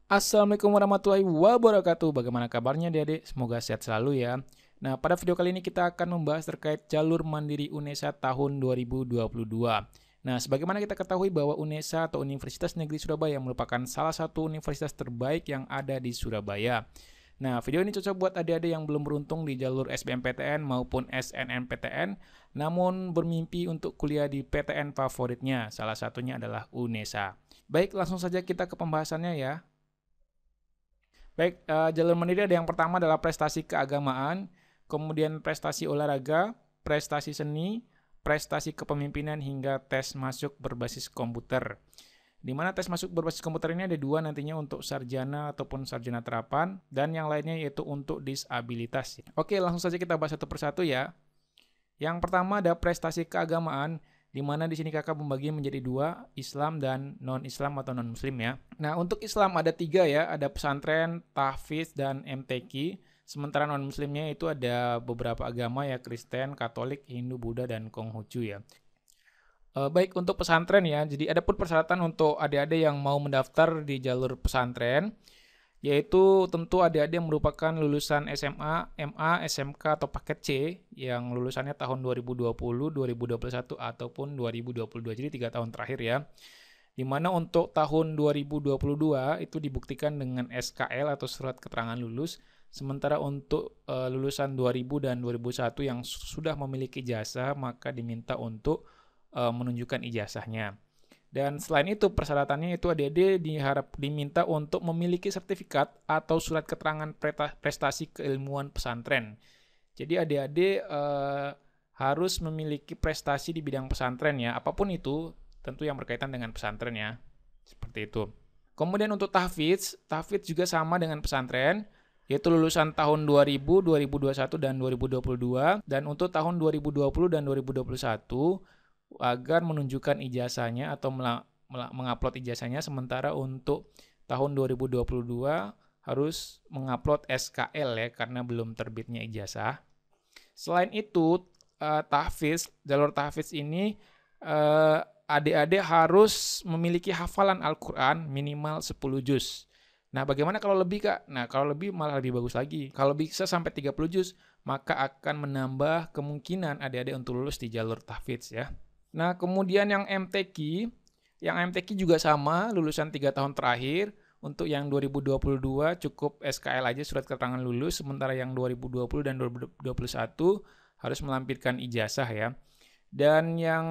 Assalamualaikum warahmatullahi wabarakatuh. Bagaimana kabarnya adik-adik? Semoga sehat selalu ya. Nah, pada video kali ini kita akan membahas terkait jalur mandiri UNESA tahun 2022. Nah, sebagaimana kita ketahui bahwa UNESA atau Universitas Negeri Surabaya merupakan salah satu universitas terbaik yang ada di Surabaya. Nah, video ini cocok buat adik-adik yang belum beruntung di jalur SBMPTN maupun SNMPTN, namun bermimpi untuk kuliah di PTN favoritnya, salah satunya adalah UNESA. Baik, langsung saja kita ke pembahasannya ya. Baik, jalur mandiri ada yang pertama adalah prestasi keagamaan, kemudian prestasi olahraga, prestasi seni, prestasi kepemimpinan, hingga tes masuk berbasis komputer. Di mana tes masuk berbasis komputer ini ada dua nantinya untuk sarjana ataupun sarjana terapan, dan yang lainnya yaitu untuk disabilitas. Oke, langsung saja kita bahas satu persatu ya. Yang pertama ada prestasi keagamaan, di mana di sini kakak membagi menjadi dua, Islam dan non-Islam atau non-Muslim ya. Nah, untuk Islam ada tiga ya, ada pesantren, tahfidz, dan MTQ. Sementara non-Muslimnya itu ada beberapa agama ya, Kristen, Katolik, Hindu, Buddha, dan Konghucu ya. Baik, untuk pesantren ya, jadi ada pun persyaratan untuk adik-adik yang mau mendaftar di jalur pesantren, yaitu tentu adik-adik yang merupakan lulusan SMA, MA, SMK, atau paket C yang lulusannya tahun 2020, 2021, ataupun 2022. Jadi 3 tahun terakhir ya. Dimana untuk tahun 2022 itu dibuktikan dengan SKL atau surat keterangan lulus. Sementara untuk lulusan 2000 dan 2001 yang sudah memiliki ijazah, maka diminta untuk menunjukkan ijazahnya. Dan selain itu persyaratannya itu adik-adik diminta untuk memiliki sertifikat atau surat keterangan prestasi keilmuan pesantren. Jadi adik-adik harus memiliki prestasi di bidang pesantren ya, apapun itu, tentu yang berkaitan dengan pesantren ya, seperti itu. Kemudian untuk tahfidz juga sama dengan pesantren, yaitu lulusan tahun 2000, 2021, dan 2022. Dan untuk tahun 2020 dan 2021, agar menunjukkan ijazahnya atau mengupload ijazahnya. Sementara untuk tahun 2022 harus mengupload SKL ya, karena belum terbitnya ijazah. Selain itu, jalur tahfidz ini adik-adik harus memiliki hafalan Al-Quran minimal 10 juz. Nah, bagaimana kalau lebih, Kak? Nah, kalau lebih malah lebih bagus lagi. Kalau bisa sampai 30 juz, maka akan menambah kemungkinan adik-adik untuk lulus di jalur tahfidz ya. Nah, kemudian yang MTQ juga sama, lulusan 3 tahun terakhir. Untuk yang 2022 cukup SKL aja, surat keterangan lulus. Sementara yang 2020 dan 2021 harus melampirkan ijazah ya. Dan yang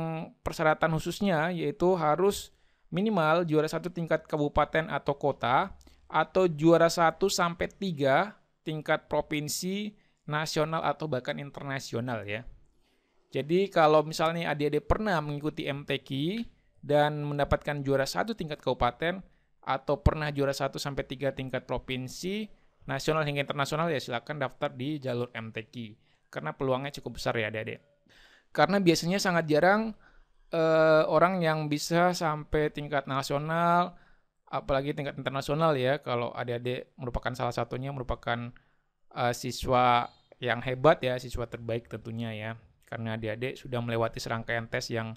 persyaratan khususnya yaitu harus minimal juara 1 tingkat kabupaten atau kota, atau juara 1 sampai 3 tingkat provinsi, nasional, atau bahkan internasional ya. Jadi kalau misalnya adik-adik pernah mengikuti MTQ dan mendapatkan juara 1 tingkat kabupaten, atau pernah juara 1 sampai 3 tingkat provinsi, nasional hingga internasional, ya silakan daftar di jalur MTQ. Karena peluangnya cukup besar ya adik-adik. Karena biasanya sangat jarang orang yang bisa sampai tingkat nasional, apalagi tingkat internasional ya. Kalau adik-adik merupakan salah satunya, merupakan siswa yang hebat ya, siswa terbaik tentunya ya. Karena adik-adik sudah melewati serangkaian tes yang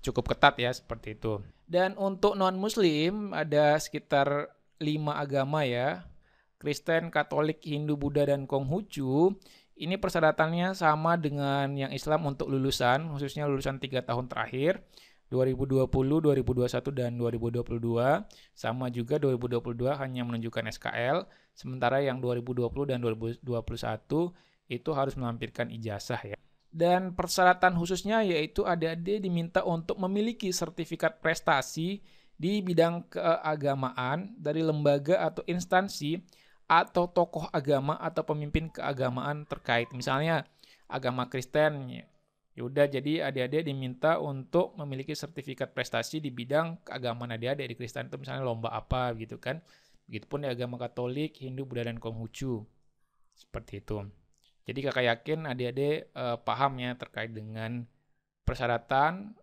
cukup ketat ya, seperti itu. Dan untuk non-muslim ada sekitar 5 agama ya, Kristen, Katolik, Hindu, Buddha, dan Konghucu. Ini persyaratannya sama dengan yang Islam untuk lulusan, khususnya lulusan 3 tahun terakhir, 2020, 2021, dan 2022. Sama juga 2022 hanya menunjukkan SKL, sementara yang 2020 dan 2021 itu harus melampirkan ijazah ya. Dan persyaratan khususnya yaitu adik-adik diminta untuk memiliki sertifikat prestasi di bidang keagamaan dari lembaga atau instansi atau tokoh agama atau pemimpin keagamaan terkait. Misalnya agama Kristen, yaudah, jadi adik-adik diminta untuk memiliki sertifikat prestasi di bidang keagamaan adik-adik. Di Kristen itu misalnya lomba apa gitu kan. Begitupun di agama Katolik, Hindu, Buddha, dan Konghucu. Seperti itu. Jadi kakak yakin adik-adik paham ya terkait dengan persyaratan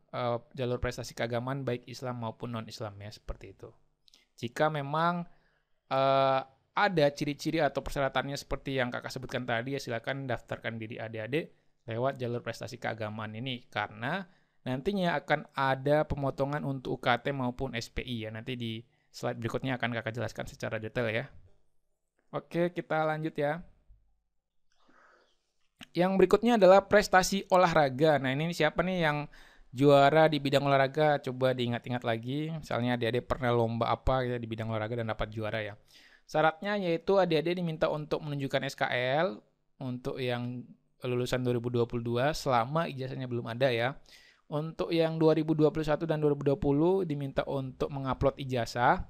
jalur prestasi keagamaan baik Islam maupun non-Islam ya, seperti itu. Jika memang ada ciri-ciri atau persyaratannya seperti yang kakak sebutkan tadi, ya silakan daftarkan diri adik-adik lewat jalur prestasi keagamaan ini, karena nantinya akan ada pemotongan untuk UKT maupun SPI ya, nanti di slide berikutnya akan kakak jelaskan secara detail ya. Oke, kita lanjut ya. Yang berikutnya adalah prestasi olahraga. Nah, ini siapa nih yang juara di bidang olahraga? Coba diingat-ingat lagi. Misalnya adik-adik pernah lomba apa ya di bidang olahraga dan dapat juara ya. Syaratnya yaitu adik-adik diminta untuk menunjukkan SKL untuk yang lulusan 2022 selama ijazahnya belum ada ya. Untuk yang 2021 dan 2020 diminta untuk mengupload ijazah.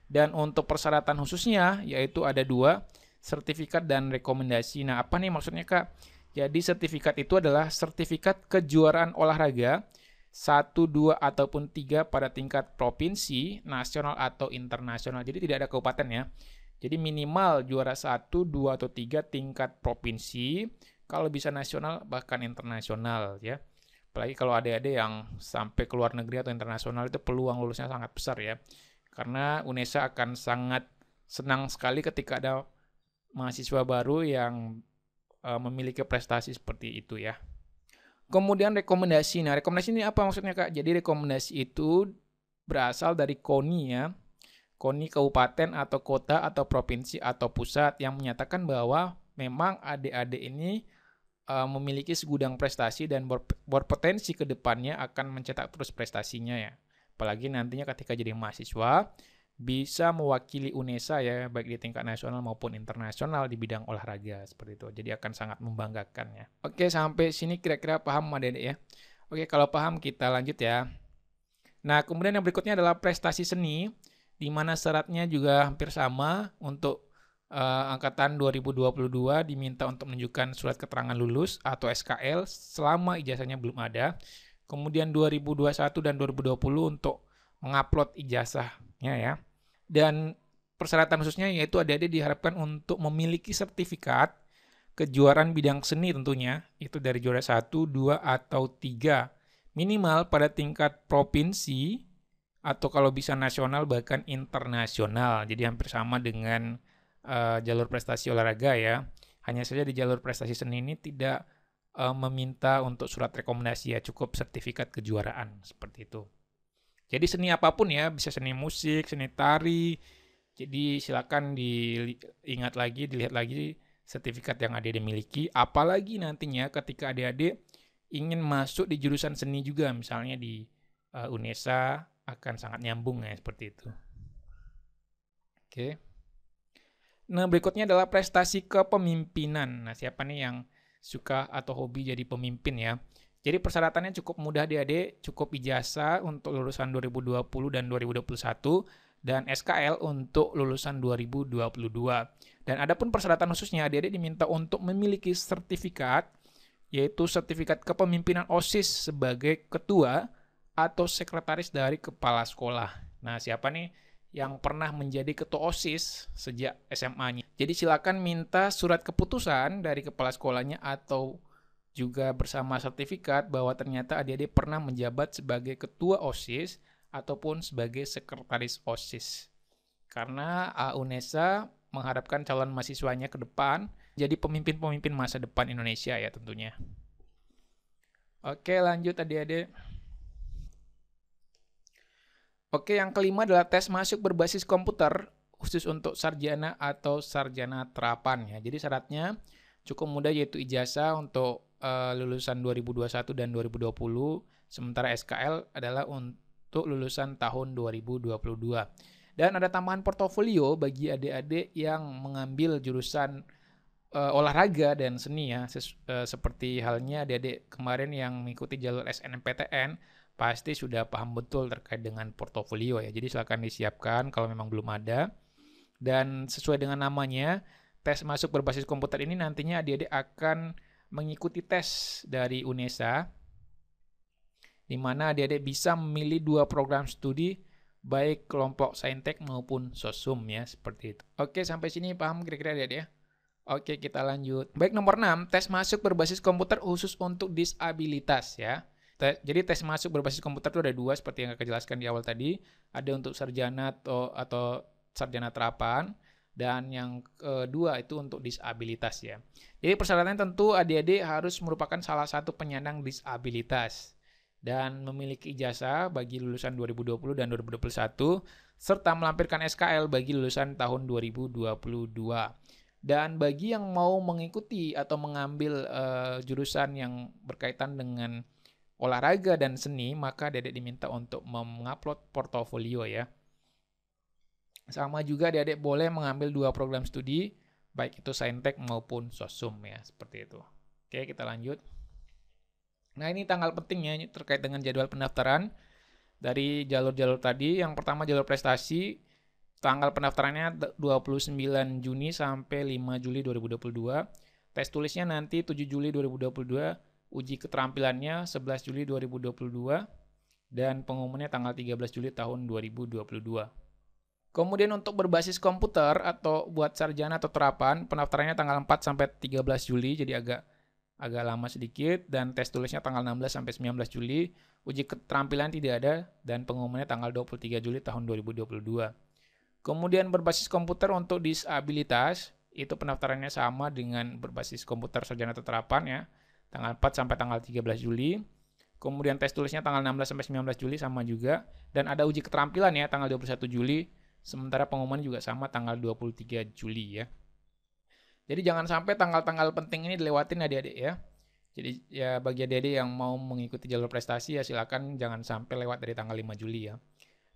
Dan untuk persyaratan khususnya yaitu ada 2, sertifikat dan rekomendasi. Nah, apa nih maksudnya Kak? Jadi sertifikat itu adalah sertifikat kejuaraan olahraga 1, 2, ataupun 3 pada tingkat provinsi, nasional, atau internasional. Jadi tidak ada kabupaten ya. Jadi minimal juara 1, 2, atau 3 tingkat provinsi, kalau bisa nasional bahkan internasional ya. Apalagi kalau adik-adik yang sampai ke luar negeri atau internasional itu peluang lulusnya sangat besar ya. Karena UNESA akan sangat senang sekali ketika ada mahasiswa baru yang memiliki prestasi seperti itu ya. Kemudian rekomendasi. Nah, rekomendasi ini apa maksudnya Kak? Jadi rekomendasi itu berasal dari KONI ya. KONI kabupaten atau kota atau provinsi atau pusat yang menyatakan bahwa memang adik-adik ini memiliki segudang prestasi dan berpotensi ke depannya akan mencetak terus prestasinya ya. Apalagi nantinya ketika jadi mahasiswa bisa mewakili UNESA ya, baik di tingkat nasional maupun internasional di bidang olahraga seperti itu. Jadi akan sangat membanggakan ya. Oke, sampai sini kira-kira paham adik-adik ya. Oke, kalau paham kita lanjut ya. Nah, kemudian yang berikutnya adalah prestasi seni, di mana syaratnya juga hampir sama. Untuk angkatan 2022 diminta untuk menunjukkan surat keterangan lulus atau SKL selama ijazahnya belum ada. Kemudian 2021 dan 2020 untuk mengupload ijazahnya ya. Dan persyaratan khususnya yaitu adik-adik diharapkan untuk memiliki sertifikat kejuaraan bidang seni tentunya, itu dari juara 1, 2, atau 3. Minimal pada tingkat provinsi atau kalau bisa nasional bahkan internasional. Jadi hampir sama dengan jalur prestasi olahraga ya. Hanya saja di jalur prestasi seni ini tidak meminta untuk surat rekomendasi ya, cukup sertifikat kejuaraan seperti itu. Jadi seni apapun ya, bisa seni musik, seni tari. Jadi silakan diingat lagi, dilihat lagi sertifikat yang adik-adik miliki. Apalagi nantinya ketika adik-adik ingin masuk di jurusan seni juga, misalnya di UNESA, akan sangat nyambung ya seperti itu. Oke. Nah, berikutnya adalah prestasi kepemimpinan. Nah, siapa nih yang suka atau hobi jadi pemimpin ya? Jadi persyaratannya cukup mudah adik-adik, cukup ijazah untuk lulusan 2020 dan 2021 dan SKL untuk lulusan 2022. Dan adapun persyaratan khususnya adik-adik diminta untuk memiliki sertifikat, yaitu sertifikat kepemimpinan OSIS sebagai ketua atau sekretaris dari kepala sekolah. Nah, siapa nih yang pernah menjadi ketua OSIS sejak SMA-nya? Jadi silakan minta surat keputusan dari kepala sekolahnya atau juga bersama sertifikat bahwa ternyata adik-adik pernah menjabat sebagai ketua OSIS ataupun sebagai sekretaris OSIS. Karena UNESA mengharapkan calon mahasiswanya ke depan jadi pemimpin-pemimpin masa depan Indonesia ya tentunya. Oke, lanjut adik-adik. Oke, yang kelima adalah tes masuk berbasis komputer khusus untuk sarjana atau sarjana terapan ya. Jadi syaratnya cukup mudah yaitu ijazah untuk lulusan 2021 dan 2020, sementara SKL adalah untuk lulusan tahun 2022. Dan ada tambahan portofolio bagi adik-adik yang mengambil jurusan olahraga dan seni ya, seperti halnya adik-adik kemarin yang mengikuti jalur SNMPTN, pasti sudah paham betul terkait dengan portofolio ya. Jadi silakan disiapkan kalau memang belum ada. Dan sesuai dengan namanya, tes masuk berbasis komputer ini nantinya adik-adik akan mengikuti tes dari UNESA, di mana adik-adik bisa memilih 2 program studi, baik kelompok Saintek maupun Sosum ya, seperti itu. Oke, sampai sini paham kira-kira adik-adik ya? Oke, kita lanjut. Baik, nomor 6, tes masuk berbasis komputer khusus untuk disabilitas ya. Jadi tes masuk berbasis komputer itu ada 2 seperti yang saya jelaskan di awal tadi. Ada untuk sarjana atau sarjana terapan, dan yang kedua itu untuk disabilitas ya. Jadi persyaratannya tentu adik-adik harus merupakan salah satu penyandang disabilitas dan memiliki ijazah bagi lulusan 2020 dan 2021 serta melampirkan SKL bagi lulusan tahun 2022. Dan bagi yang mau mengikuti atau mengambil jurusan yang berkaitan dengan olahraga dan seni, maka adik-adik diminta untuk mengupload portofolio ya. Sama juga adik-adik boleh mengambil 2 program studi, baik itu Saintek maupun Sosum ya, seperti itu. Oke, kita lanjut. Nah, ini tanggal pentingnya terkait dengan jadwal pendaftaran dari jalur-jalur tadi. Yang pertama jalur prestasi, tanggal pendaftarannya 29 Juni sampai 5 Juli 2022. Tes tulisnya nanti 7 Juli 2022, uji keterampilannya 11 Juli 2022, dan pengumumannya tanggal 13 Juli tahun 2022. Kemudian untuk berbasis komputer atau buat sarjana atau terapan, pendaftarannya tanggal 4 sampai 13 Juli, jadi agak lama sedikit, dan tes tulisnya tanggal 16 sampai 19 Juli, uji keterampilan tidak ada, dan pengumumannya tanggal 23 Juli tahun 2022. Kemudian berbasis komputer untuk disabilitas, itu pendaftarannya sama dengan berbasis komputer sarjana atau terapan ya, tanggal 4 sampai tanggal 13 Juli. Kemudian tes tulisnya tanggal 16 sampai 19 Juli sama juga, dan ada uji keterampilan ya tanggal 21 Juli, sementara pengumuman juga sama tanggal 23 Juli ya. Jadi jangan sampai tanggal-tanggal penting ini dilewatin adik-adik ya. Jadi ya bagi adik-adik yang mau mengikuti jalur prestasi ya silakan jangan sampai lewat dari tanggal 5 Juli ya.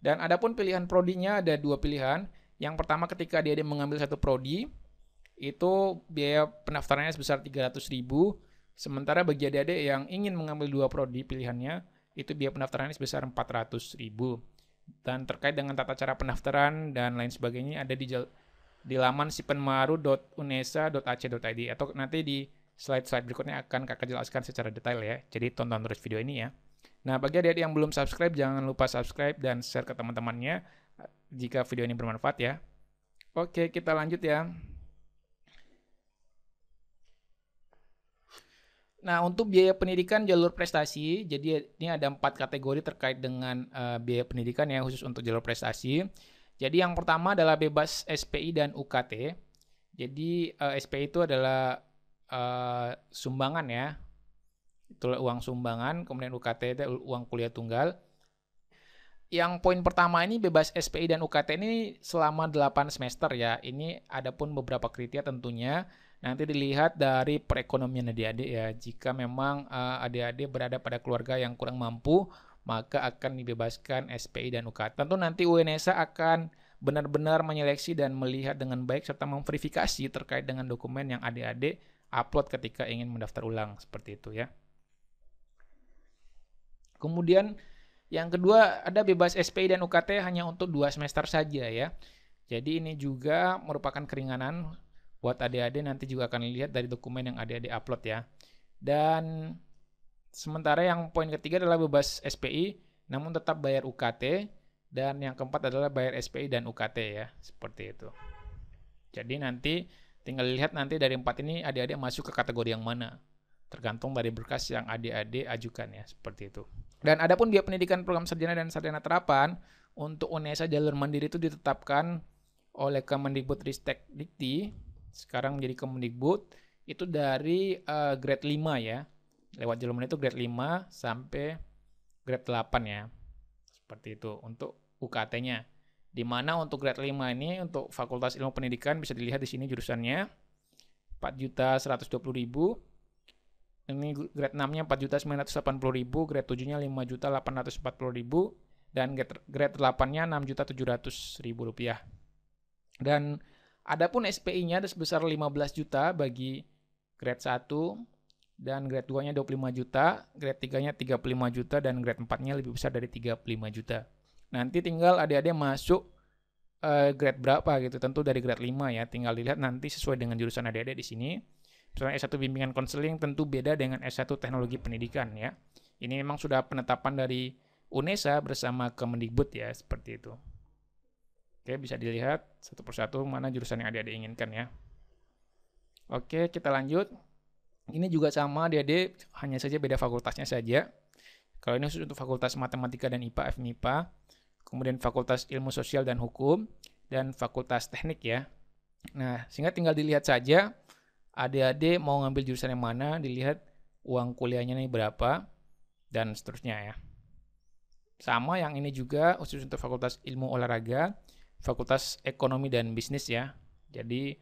Dan adapun pilihan prodinya ada 2 pilihan. Yang pertama ketika adik-adik mengambil satu prodi, itu biaya pendaftarannya sebesar 300.000. Sementara bagi adik-adik yang ingin mengambil 2 prodi pilihannya, itu biaya pendaftarannya sebesar 400.000. Dan terkait dengan tata cara pendaftaran dan lain sebagainya ada di laman sipenmaru.unesa.ac.id, atau nanti di slide-slide berikutnya akan kakak jelaskan secara detail ya. Jadi tonton terus video ini ya. Nah, bagi adik-adik yang belum subscribe, jangan lupa subscribe dan share ke teman-temannya jika video ini bermanfaat ya. Oke, kita lanjut ya. Nah, untuk biaya pendidikan jalur prestasi, jadi ini ada 4 kategori terkait dengan biaya pendidikan ya, khusus untuk jalur prestasi. Jadi yang pertama adalah bebas SPI dan UKT. Jadi SPI itu adalah sumbangan ya, itulah uang sumbangan. Kemudian UKT itu uang kuliah tunggal. Yang poin pertama ini bebas SPI dan UKT ini selama 8 semester ya. Ini ada pun beberapa kriteria tentunya. Nanti dilihat dari perekonomian adik-adik ya. Jika memang adik-adik berada pada keluarga yang kurang mampu, maka akan dibebaskan SPI dan UKT. Tentu nanti UNESA akan benar-benar menyeleksi dan melihat dengan baik serta memverifikasi terkait dengan dokumen yang adik-adik upload ketika ingin mendaftar ulang, seperti itu ya. Kemudian yang kedua ada bebas SPI dan UKT hanya untuk 2 semester saja ya. Jadi ini juga merupakan keringanan buat adik-adik, nanti juga akan lihat dari dokumen yang adik-adik upload ya. Dan sementara yang poin ketiga adalah bebas SPI namun tetap bayar UKT, dan yang keempat adalah bayar SPI dan UKT ya, seperti itu. Jadi nanti tinggal lihat nanti dari 4 ini adik-adik masuk ke kategori yang mana, tergantung dari berkas yang adik-adik ajukan ya, seperti itu. Dan adapun biaya pendidikan program sarjana dan sarjana terapan untuk UNESA jalur mandiri itu ditetapkan oleh Kemendikbudristek Dikti, sekarang menjadi Kemendikbud, itu dari grade 5 ya. Lewat jalur mandiri itu grade 5 sampai grade 8 ya. Seperti itu untuk UKT-nya. Di mana untuk grade 5 ini untuk Fakultas Ilmu Pendidikan bisa dilihat di sini jurusannya 4.120.000. Ini grade 6-nya 4.980.000, grade 7-nya 5.840.000, dan grade 8-nya 6.700.000 rupiah. Dan adapun SPI-nya ada sebesar 15 juta bagi grade 1, dan grade 2-nya 25 juta, grade 3-nya 35 juta, dan grade 4-nya lebih besar dari 35 juta. Nanti tinggal adik-adik masuk grade berapa gitu, tentu dari grade 5 ya, tinggal dilihat nanti sesuai dengan jurusan adik-adik di sini. Misalnya S1 bimbingan konseling tentu beda dengan S1 teknologi pendidikan ya. Ini memang sudah penetapan dari UNESA bersama Kemendikbud ya, seperti itu. Oke, bisa dilihat satu persatu mana jurusan yang adik-adik inginkan ya. Oke, kita lanjut. Ini juga sama adik-adik, hanya saja beda fakultasnya saja. Kalau ini khusus untuk Fakultas Matematika dan IPA, FMIPA. Kemudian Fakultas Ilmu Sosial dan Hukum, dan Fakultas Teknik ya. Nah, sehingga tinggal dilihat saja adik-adik mau ngambil jurusan yang mana, dilihat uang kuliahnya ini berapa, dan seterusnya ya. Sama yang ini juga khusus untuk Fakultas Ilmu Olahraga, Fakultas Ekonomi dan Bisnis ya. Jadi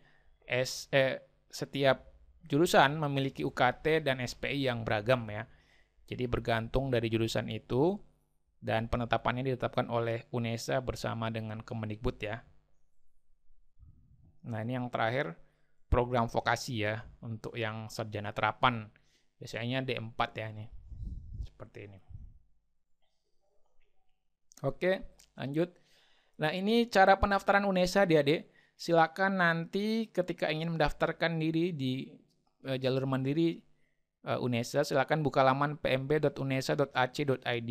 setiap jurusan memiliki UKT dan SPI yang beragam ya. Jadi bergantung dari jurusan itu dan penetapannya ditetapkan oleh UNESA bersama dengan Kemendikbud ya. Nah, ini yang terakhir program vokasi ya untuk yang sarjana terapan. Biasanya D4 ya ini. Seperti ini. Oke, lanjut. Nah, ini cara pendaftaran UNESA Adik-adik. Silakan nanti ketika ingin mendaftarkan diri di jalur mandiri UNESA, silakan buka laman pmb.unesa.ac.id.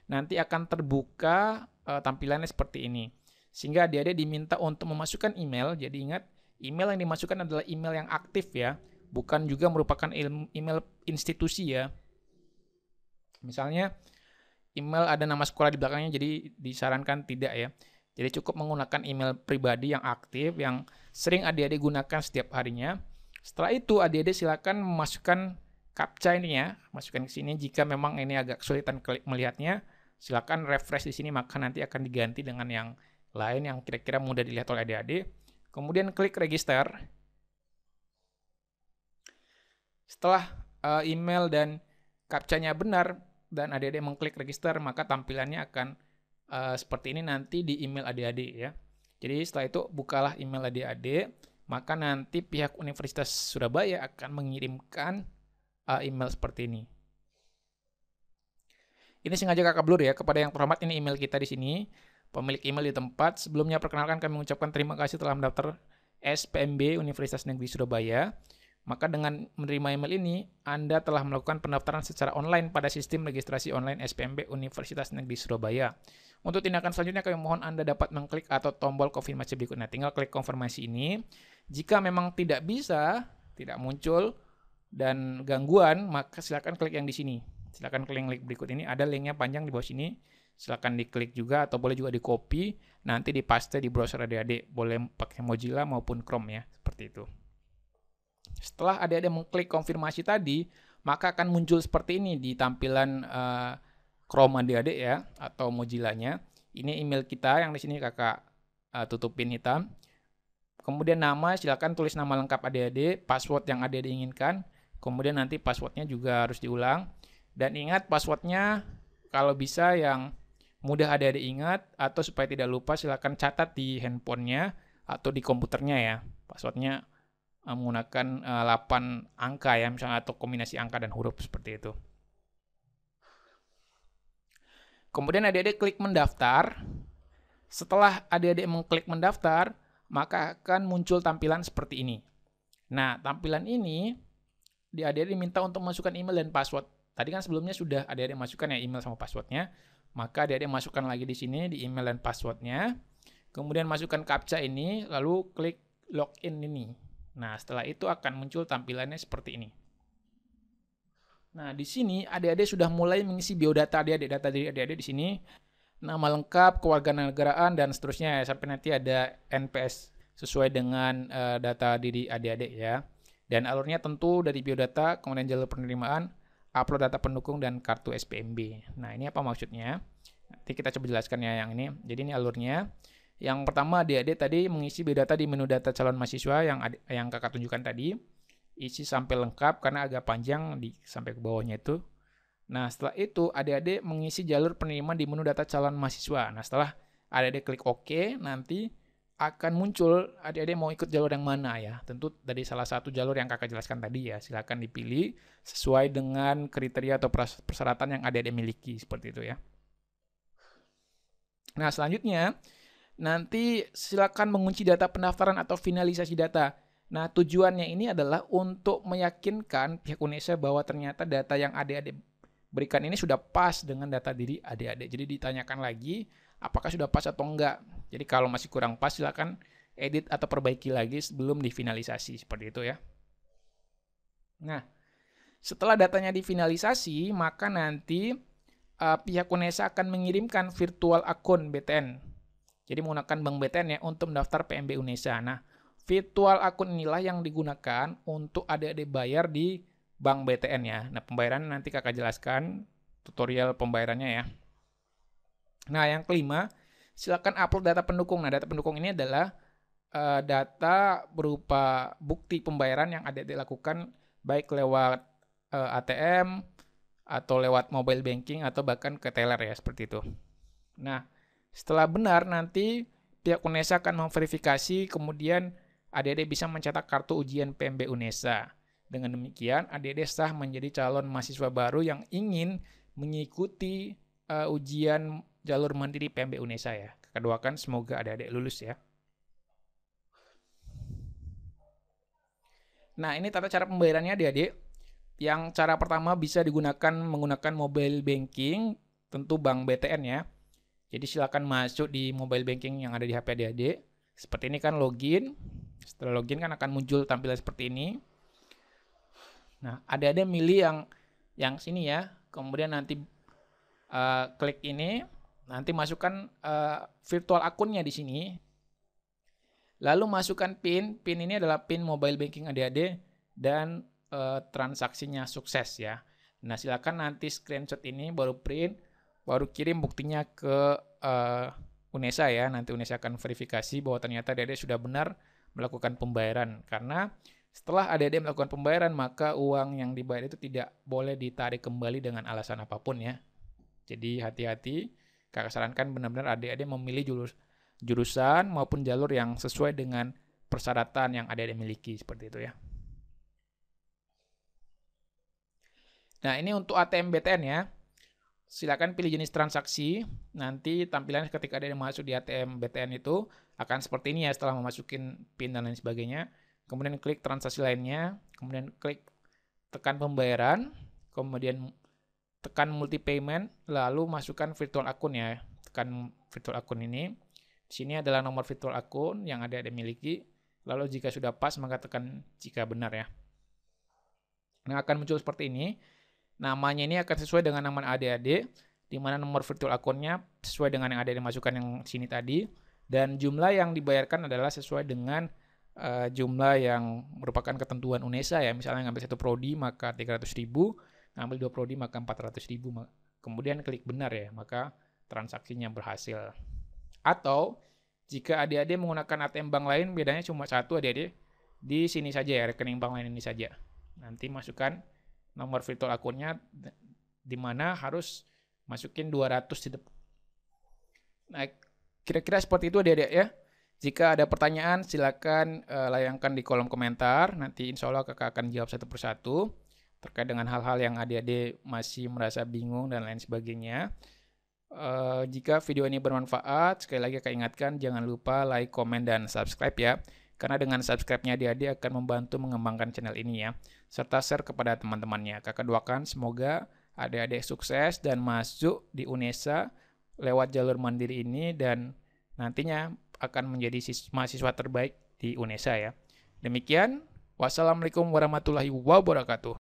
Nanti akan terbuka tampilannya seperti ini. Sehingga adik-adik diminta untuk memasukkan email. Jadi ingat, email yang dimasukkan adalah email yang aktif ya, bukan juga merupakan email institusi ya. Misalnya email ada nama sekolah di belakangnya, jadi disarankan tidak ya. Jadi cukup menggunakan email pribadi yang aktif, yang sering adik-adik gunakan setiap harinya. Setelah itu adik-adik silakan memasukkan captcha ini ya, masukkan ke sini. Jika memang ini agak kesulitan melihatnya, silakan refresh di sini, maka nanti akan diganti dengan yang lain yang kira-kira mudah dilihat oleh adik-adik. Kemudian klik register. Setelah email dan captcha-nya benar dan adik-adik mengklik register, maka tampilannya akan seperti ini nanti di email adik-adik ya. Jadi setelah itu bukalah email adik-adik, maka nanti pihak Universitas Surabaya akan mengirimkan email seperti ini. Ini sengaja kakak blur ya. Kepada yang terhormat, ini email kita di sini. Pemilik email di tempat. Sebelumnya perkenalkan kami mengucapkan terima kasih telah mendaftar SPMB Universitas Negeri Surabaya. Maka dengan menerima email ini, Anda telah melakukan pendaftaran secara online pada sistem registrasi online SPMB Universitas Negeri Surabaya. Untuk tindakan selanjutnya, kami mohon Anda dapat mengklik atau tombol konfirmasi berikutnya. Tinggal klik konfirmasi ini. Jika memang tidak bisa, tidak muncul, dan gangguan, maka silakan klik yang di sini. Silakan klik link berikut ini. Ada linknya panjang di bawah sini. Silakan diklik juga atau boleh juga di copy, nanti dipaste di browser adik-adik. Boleh pakai Mozilla maupun Chrome ya, seperti itu. Setelah adik-adik mengklik konfirmasi tadi, maka akan muncul seperti ini di tampilan Chrome adik-adik ya, atau Mozilla-nya. Ini email kita yang di sini kakak tutupin hitam. Kemudian nama, silakan tulis nama lengkap adik-adik, password yang adik-adik inginkan. Kemudian nanti passwordnya juga harus diulang. Dan ingat passwordnya kalau bisa yang mudah adik-adik ingat, atau supaya tidak lupa silakan catat di handphonenya atau di komputernya ya. Passwordnya menggunakan 8 angka ya, misalnya, atau kombinasi angka dan huruf seperti itu. Kemudian adik-adik klik mendaftar. Setelah adik-adik mengklik mendaftar, maka akan muncul tampilan seperti ini. Nah, tampilan ini adik-adik diminta untuk masukkan email dan password. Tadi kan sebelumnya sudah adik-adik masukkan ya email sama passwordnya. Maka adik-adik masukkan lagi di sini di email dan passwordnya. Kemudian masukkan captcha ini, lalu klik login ini. Nah, setelah itu akan muncul tampilannya seperti ini. Nah, di sini adik-adik sudah mulai mengisi biodata adik-adik, data diri adik-adik di sini. Nama lengkap, kewarganegaraan, dan seterusnya ya, sampai nanti ada NPS sesuai dengan data diri adik-adik ya. Dan alurnya tentu dari biodata, kemudian jalur penerimaan, upload data pendukung, dan kartu SPMB. Nah, ini apa maksudnya? Nanti kita coba jelaskan ya yang ini. Jadi ini alurnya. Yang pertama adik-adik tadi mengisi biodata di menu data calon mahasiswa yang kakak tunjukkan tadi. Isi sampai lengkap karena agak panjang sampai ke bawahnya itu. Nah, setelah itu adik-adik mengisi jalur penerimaan di menu data calon mahasiswa. Nah, setelah adik-adik klik OK, nanti akan muncul adik-adik mau ikut jalur yang mana ya. Tentu dari salah satu jalur yang kakak jelaskan tadi ya. Silakan dipilih sesuai dengan kriteria atau persyaratan yang adik-adik miliki, seperti itu ya. Nah, selanjutnya nanti silakan mengunci data pendaftaran atau finalisasi data. Nah, tujuannya ini adalah untuk meyakinkan pihak UNESA bahwa ternyata data yang adik-adik berikan ini sudah pas dengan data diri adik-adik. Jadi ditanyakan lagi apakah sudah pas atau enggak. Jadi kalau masih kurang pas silakan edit atau perbaiki lagi sebelum difinalisasi, seperti itu ya. Nah, setelah datanya difinalisasi, maka nanti pihak UNESA akan mengirimkan virtual akun BTN. Jadi menggunakan Bank BTN ya untuk mendaftar PMB UNESA. Nah, virtual akun inilah yang digunakan untuk adik-adik bayar di Bank BTN ya. Nah, pembayaran nanti kakak jelaskan tutorial pembayarannya ya. Nah, yang kelima, silakan upload data pendukung. Nah, data pendukung ini adalah data berupa bukti pembayaran yang adik-adik lakukan baik lewat ATM atau lewat mobile banking atau bahkan ke teller ya, seperti itu. Nah, setelah benar nanti pihak UNESA akan memverifikasi, kemudian adik-adik bisa mencetak kartu ujian PMB UNESA. Dengan demikian, adik-adik sah menjadi calon mahasiswa baru yang ingin mengikuti ujian jalur mandiri PMB UNESA ya. Keduakan semoga adik-adik lulus ya. Nah, ini tata cara pembayarannya adik-adik. Yang cara pertama bisa digunakan menggunakan mobile banking, tentu Bank BTN ya. Jadi silakan masuk di mobile banking yang ada di HP adik-adik. Seperti ini kan login. Setelah login kan akan muncul tampilan seperti ini. Nah, adik-adik milih yang sini ya. Kemudian nanti klik ini, nanti masukkan virtual akunnya di sini. Lalu masukkan PIN. PIN ini adalah PIN mobile banking adik-adik dan transaksinya sukses ya. Nah, silakan nanti screenshot ini baru print, baru kirim buktinya ke UNESA ya. Nanti UNESA akan verifikasi bahwa ternyata adik-adik sudah benar melakukan pembayaran. Karena setelah adik-adik melakukan pembayaran, maka uang yang dibayar itu tidak boleh ditarik kembali dengan alasan apapun ya. Jadi hati-hati, kakak sarankan benar-benar adik-adik memilih jurusan maupun jalur yang sesuai dengan persyaratan yang adik-adik miliki, seperti itu ya. Nah, ini untuk ATM BTN ya. Silakan pilih jenis transaksi. Nanti tampilan ketika ada yang masuk di ATM BTN itu akan seperti ini ya setelah memasukin PIN dan lain sebagainya. Kemudian klik transaksi lainnya, kemudian klik tekan pembayaran, kemudian tekan multi payment, lalu masukkan virtual akun ya. Tekan virtual akun ini. Di sini adalah nomor virtual akun yang adik-adik miliki. Lalu jika sudah pas maka tekan jika benar ya. Nah, akan muncul seperti ini. Namanya ini akan sesuai dengan nama adik-adik, di mana nomor virtual akunnya sesuai dengan yang adik-adik masukkan yang sini tadi, dan jumlah yang dibayarkan adalah sesuai dengan jumlah yang merupakan ketentuan UNESA ya. Misalnya ngambil 1 prodi maka 300.000, ngambil 2 prodi maka 400.000. Kemudian klik benar ya, maka transaksinya berhasil. Atau jika adik-adik menggunakan ATM bank lain, bedanya cuma satu adik-adik, di sini saja ya, rekening bank lain ini saja. Nanti masukkan nomor virtual akunnya, di mana harus masukin 200 di depan. Nah, kira-kira seperti itu adik-adik ya. Jika ada pertanyaan silakan layangkan di kolom komentar. Nanti insya Allah kakak akan jawab satu persatu terkait dengan hal-hal yang adik-adik masih merasa bingung dan lain sebagainya. Jika video ini bermanfaat, sekali lagi kakak ingatkan jangan lupa like, komen, dan subscribe ya. Karena dengan subscribe-nya adik-adik akan membantu mengembangkan channel ini ya. Serta share kepada teman-temannya. Kakak doakan semoga adik-adik sukses dan masuk di UNESA lewat jalur mandiri ini dan nantinya akan menjadi mahasiswa terbaik di UNESA ya. Demikian, wassalamualaikum warahmatullahi wabarakatuh.